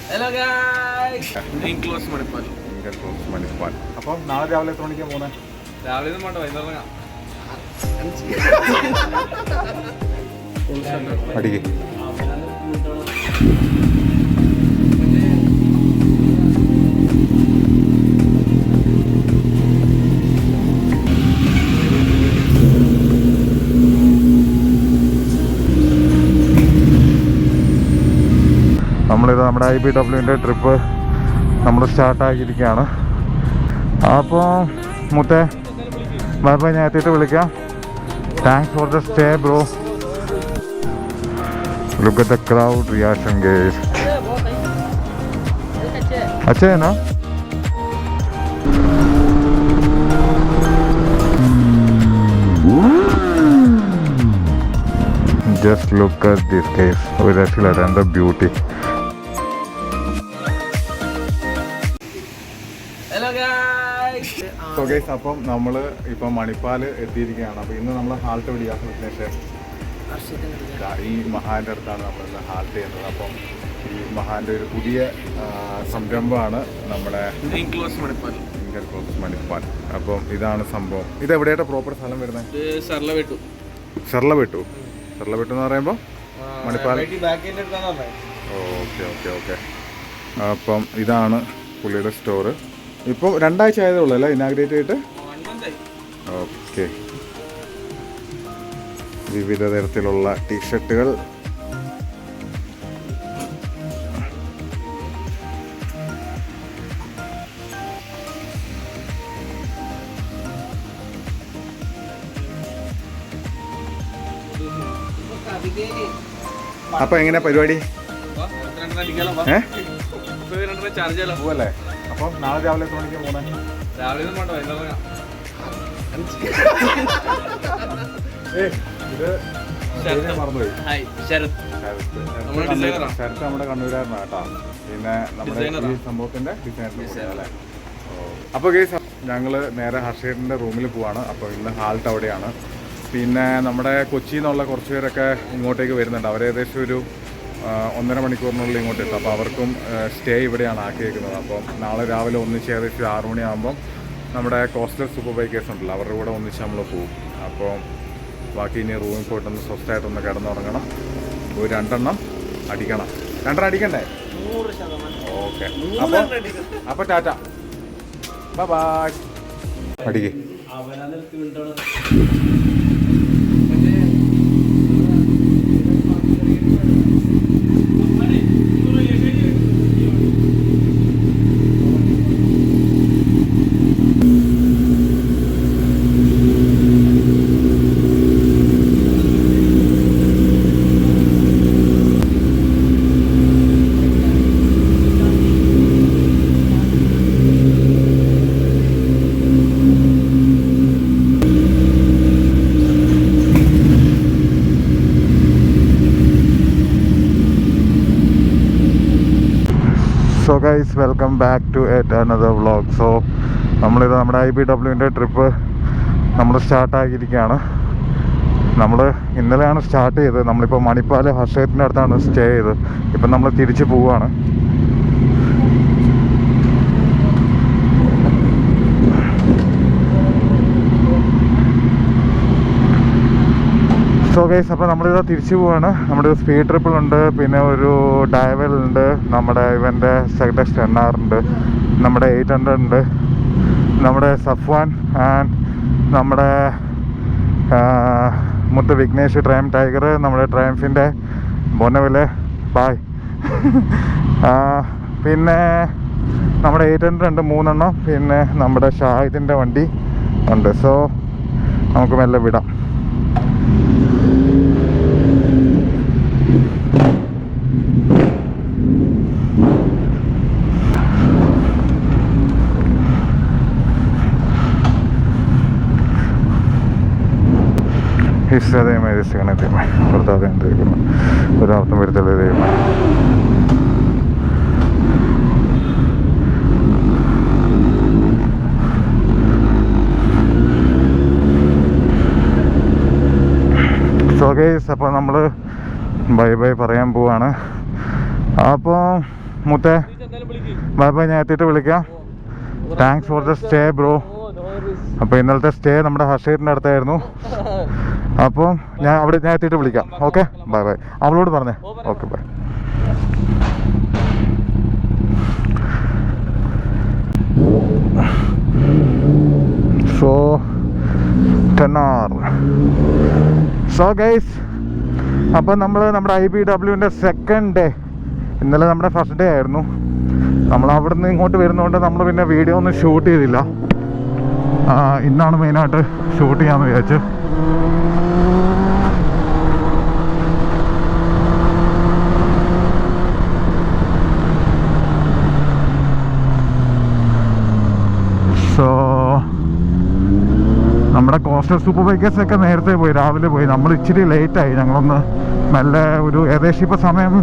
Hello guys, close Manipal. അപ്പം നാളെ രാവിലെ എത്ര മണിക്കാണ് പോകുന്നത്? രാവിലെ ഒന്നും വേണ്ട, വൈകുന്നേരം അടിക്ക്. നമ്മളിത് നമ്മുടെ IBWൻ്റെ ട്രിപ്പ് നമ്മൾ സ്റ്റാർട്ടാക്കിയിരിക്കുകയാണ്. അപ്പോൾ മുത്തേ ബൈ ബൈ, ഞാൻ എത്തിയിട്ട് വിളിക്കാം. Thanks for the stay bro. Look at the crowd reaction guys. अच्छा है ना? Just look at this guys. With actually another beauty. Hello guys. So guys, അപ്പം നമ്മൾ ഇപ്പം മണിപ്പാൽ എത്തിയിരിക്കുകയാണ്. അപ്പോൾ ഇന്ന് നമ്മൾ ഹാൾട്ട് പിടിക്കാൻ വിഘ്നേഷ് ഈ മഹാൻ്റെ അടുത്താണ് നമ്മളിന്ന് ഹാൾട്ട് ചെയ്യുന്നത്. അപ്പം ഈ മഹാൻ്റെ ഒരു പുതിയ സംരംഭമാണ് നമ്മുടെ ക്ലോസ് മണിപ്പാൽ. മണിപ്പാൽ. അപ്പം ഇതാണ് സംഭവം. ഇത് എവിടെയായിട്ട് പ്രോപ്പർ സ്ഥലം വരുന്നത്? ഷെർലബെട്ടു എന്ന് പറയുമ്പോൾ മണിപ്പാൽ. ഓക്കെ. അപ്പം ഇതാണ് പുള്ളിയുടെ സ്റ്റോറ്. ഇപ്പം 2 ആഴ്ച ആയതേ ഉള്ളൂ അല്ലേ ഇനാഗ്രേറ്റ് ചെയ്തിട്ട്? ഓക്കെ. വിവിധ തരത്തിലുള്ള ടീഷർട്ടുകൾ. അപ്പൊ എങ്ങനെയാ പരിപാടി? പോവല്ലേ? അപ്പം നാളെ രാവിലെ എത്ര മണിക്കാണ് പോകുന്നത്? രാവിലെ ഒന്നും വേണ്ട, വൈകുന്നേരം മറന്നുപോയി. ശരത് നമ്മുടെ കണ്ണൂരാരനാണ് കേട്ടോ. പിന്നെ നമ്മുടെ ഈ സംഭവത്തിന്റെ ഡിസൈനർ അല്ലേ? അപ്പോൾ ഗൈസ്, ഞങ്ങൾ നേരെ ഹർഷേട്ടൻ്റെ റൂമിൽ പോവാണ്. അപ്പോൾ ഇന്ന് ഹാൾട്ട് അവിടെയാണ്. പിന്നെ നമ്മുടെ കൊച്ചിയിൽ നിന്നുള്ള കുറച്ച് പേരൊക്കെ ഇങ്ങോട്ടേക്ക് വരുന്നുണ്ട്. അവർ ഏകദേശം ഒരു 1.5 മണിക്കൂറിനുള്ളിൽ ഇങ്ങോട്ട് എത്തും. അപ്പോൾ അവർക്കും സ്റ്റേ ഇവിടെയാണ് ആക്കിയേക്കുന്നത്. അപ്പം നാളെ രാവിലെ ഒന്നിച്ച് ഏകദേശം 6 മണിയാകുമ്പം നമ്മുടെ കോസ്റ്റൽ സൂപ്പർ ബൈക്കേഴ്സ് ഉണ്ടല്ലോ, അവരുടെ കൂടെ ഒന്നിച്ച് നമ്മൾ പോകും. അപ്പോൾ ബാക്കി ഇനി റൂമിൽ പോയിട്ടൊന്ന് സ്വസ്ഥമായിട്ടൊന്ന് കിടന്നുറങ്ങണം. ഒരു 2 എണ്ണം അടിക്കണം. 2 എണ്ണം അടിക്കണ്ടേ? ഓക്കെ. അപ്പോൾ ടാറ്റ, ബൈ ബൈ. അടിക്ക്. So guys, welcome back to at another vlog. സോ നമ്മളിത് നമ്മുടെ IBWൻ്റെ ട്രിപ്പ് നമ്മൾ സ്റ്റാർട്ടാക്കിയിരിക്കുകയാണ്. നമ്മൾ ഇന്നലെയാണ് സ്റ്റാർട്ട് ചെയ്തത്. നമ്മളിപ്പോൾ മണിപ്പാൽ ഹർഷേത്തിൻ്റെ അടുത്താണ് സ്റ്റേ ചെയ്തത്. ഇപ്പം നമ്മൾ തിരിച്ച് പോവുകയാണ്. സോ ഗൈസ്, അപ്പോൾ നമ്മളിത് തിരിച്ചു പോവാണ്. നമ്മുടെ സ്പീഡ് ട്രിപ്പിളുണ്ട്, പിന്നെ ഒരു ഡയവലുണ്ട്, നമ്മുടെ ഇവൻ്റെ സെഗ്ഡെക്സ് 10R ഉണ്ട്, നമ്മുടെ 800 ഉണ്ട്, നമ്മുടെ സഫ്വാൻ ആൻഡ് നമ്മുടെ മുത്ത് വിഘ്നേഷ് ട്രയം ടൈഗർ, നമ്മുടെ ട്രയംഫിൻ്റെ ബൊന്നവിലെ ബായ്. പിന്നെ നമ്മുടെ 800 ഉണ്ട് 3 എണ്ണം, പിന്നെ നമ്മുടെ ഷാഹിദിൻ്റെ വണ്ടി ഉണ്ട്. സോ നമുക്ക് മെല്ലെ വിടാം. ഹിസ്സ ദൈവമായി രസിക്കണേ ദൈവമായി, ഭർത്താവ് ദൈവം ഒരാർത്ഥം വരുത്തല്ലേ ദൈവമായി. സോ ഗൈസ്, അപ്പോൾ നമ്മൾ ബൈ ബൈ പറയാൻ പോവാണ്. അപ്പോൾ മുത്തേ. ബൈ ബൈ, ഞാൻ എത്തിയിട്ട് വിളിക്കാം. Thanks for the stay bro. അപ്പോൾ ഇന്നലത്തെ സ്റ്റേ നമ്മുടെ ഹർഷീറിൻ്റെ അടുത്തായിരുന്നു. അപ്പോൾ ഞാൻ എത്തിയിട്ട് വിളിക്കാം. Okay, bye bye. അവളോട് പറഞ്ഞേ. Okay, by. സോ ഗൈസ്, അപ്പം നമ്മൾ നമ്മുടെ IBWൻ്റെ സെക്കൻഡ് ഡേ, ഇന്നലെ നമ്മുടെ ഫസ്റ്റ് ഡേ ആയിരുന്നു. നമ്മൾ അവിടെ നിന്ന് ഇങ്ങോട്ട് വരുന്നതുകൊണ്ട് നമ്മൾ പിന്നെ വീഡിയോ ഒന്നും ഷൂട്ട് ചെയ്തില്ല. ഇന്നാണ് മെയിനായിട്ട് ഷൂട്ട് ചെയ്യാമെന്ന് വിചാരിച്ചു. സോ നമ്മുടെ കോസ്റ്റൽ സൂപ്പർ ബൈക്കേഴ്സൊക്കെ നേരത്തെ പോയി, രാവിലെ പോയി. നമ്മൾ ഇച്ചിരി ലേറ്റായി. ഞങ്ങളൊന്ന് മെല്ലെ ഏകദേശം ഇപ്പോൾ സമയം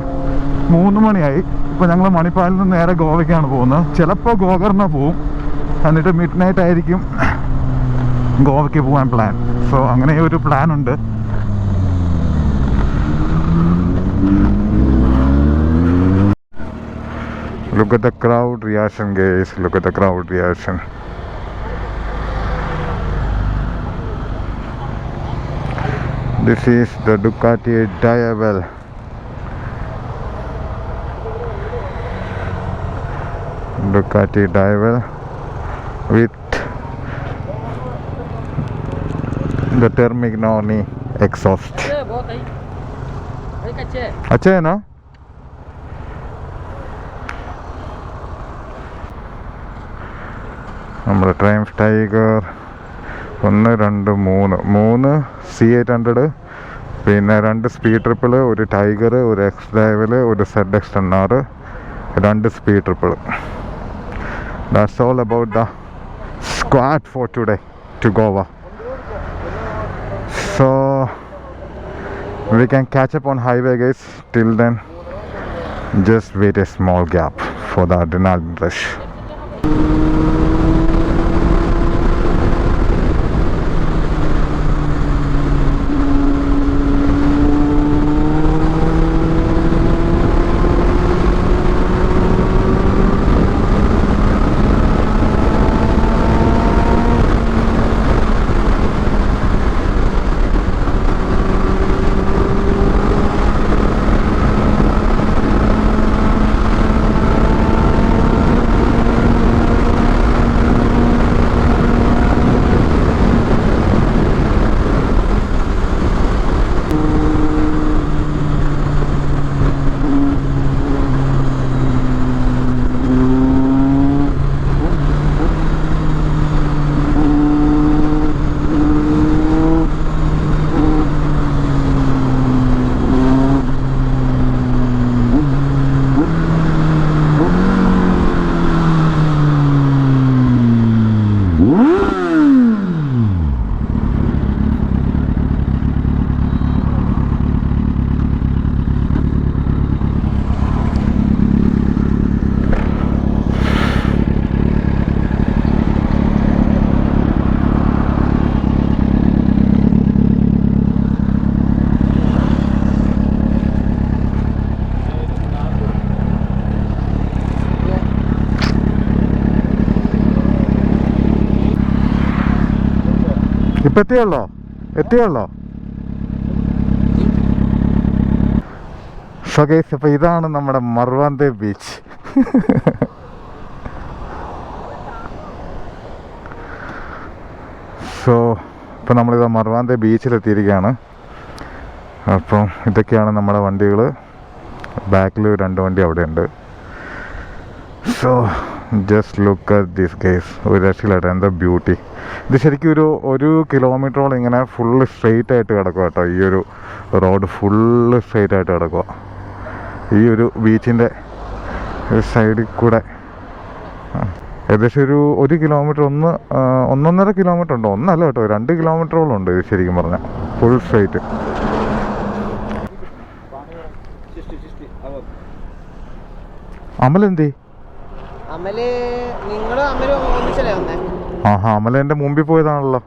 3 മണിയായി. ഇപ്പോൾ ഞങ്ങൾ മണിപ്പാലിൽ നിന്ന് നേരെ ഗോവയ്ക്കാണ് പോകുന്നത്. ചിലപ്പോൾ ഗോകർണ പോവും, എന്നിട്ട് മിഡ് നൈറ്റ് ആയിരിക്കും ഗോവയ്ക്ക് പോകാൻ പ്ലാൻ. സോ അങ്ങനെ ഒരു പ്ലാൻ ഉണ്ട്. Look at the crowd reaction, guys. Look at the crowd reaction. This is the Ducati Diavel. Ducati Diavel with the Termignoni exhaust. अच्छा है ना? നമ്മുടെ ട്രയംഫ് ടൈഗർ 1, 2, 3 C800, പിന്നെ 2 സ്പീഡ് ട്രിപ്പിൾ, ഒരു ടൈഗർ, ഒരു എക്സ് ഡൈവൽ, ഒരു ZX10R, 2 speed triple. That's all about the squad for today to Goa. So we can catch up on highway, guys. Till then, just wait a small gap for the adrenaline rush. ഇപ്പം എത്തിയുള്ളോ? So guys, അപ്പോൾ ഇതാണ് നമ്മുടെ മർവാന്തെ beach. So ഇപ്പോൾ നമ്മളിത് മർവാന്തെ ബീച്ചിലെത്തിയിരിക്കുകയാണ്. അപ്പം ഇതൊക്കെയാണ് നമ്മുടെ വണ്ടികൾ. ബാക്കിൽ 2 വണ്ടി അവിടെ ഉണ്ട്. So just look at this guys. ഒരു രക്ഷയിലായിട്ട് എന്താ ബ്യൂട്ടി. ഇത് ശരിക്കും ഒരു കിലോമീറ്ററോളം ഇങ്ങനെ ഫുള്ള് സ്ട്രെയിറ്റ് ആയിട്ട് കിടക്കുക കേട്ടോ. ഈ ഒരു റോഡ് ഫുള്ള് സ്ട്രെയിറ്റ് ആയിട്ട് കിടക്കുക. ഈ ഒരു ബീച്ചിൻ്റെ സൈഡിൽ കൂടെ ഏകദേശം 1 കിലോമീറ്റർ, 1.5 കിലോമീറ്റർ ഉണ്ടോ? ഒന്നല്ല കേട്ടോ, 2 കിലോമീറ്ററോളം ഉണ്ട് ഇത് ശരിക്കും പറഞ്ഞാൽ ഫുൾ സ്ട്രെയിറ്റ്. അമലെന്തേ? അമല എൻ്റെ മുമ്പിൽ പോയതാണല്ലോ.